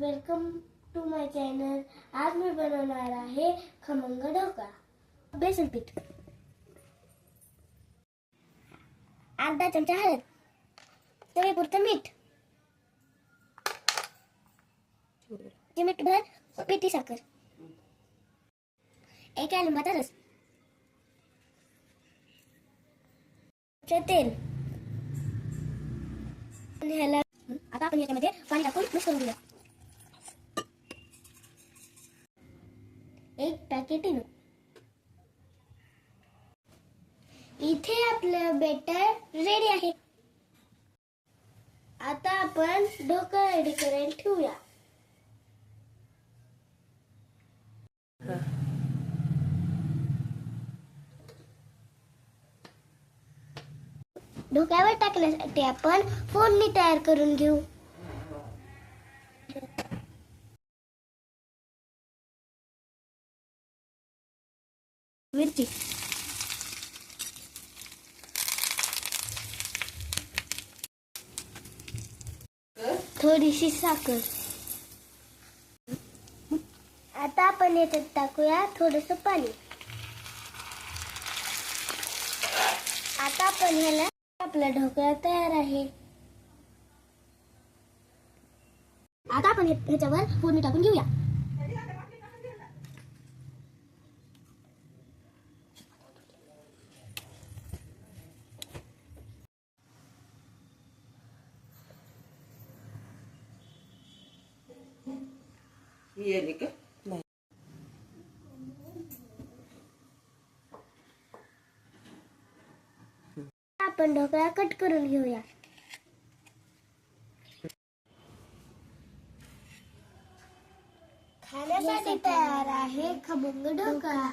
Welcome to my channel. आज मी बनवणार आहे खमंग ढोकळा। बेसन पीठ, अर्धा चमचा हळद, चवीपुरतं मीठ, चिमूटभर पिठी साखर, एक लिंबाचा रस, तेल। आता आपण याच्यामध्ये पाणी टाकून मिक्स करून घेऊया। एक पॅकेट इनो। इथे आपलं बेटर रेडी आहे। आता आपण ढोकळा रेडी करायला ठेवूया। ढोकळ्यावर टाकण्यासाठी आपण फोडणी तयार करून घेऊ। मिरची, थोडीशी साखर। आता आपण याच्यात टाकूया थोडंसं पाणी। आता आपण ह्याला आपला ढोकळा तयार आहे। आता आपण ह्याच्यावर फोडणी टाकून घेऊया। आपण ढोकळा कट करून घेऊया। खाण्यासाठी तयार आहे खमंग ढोकळा।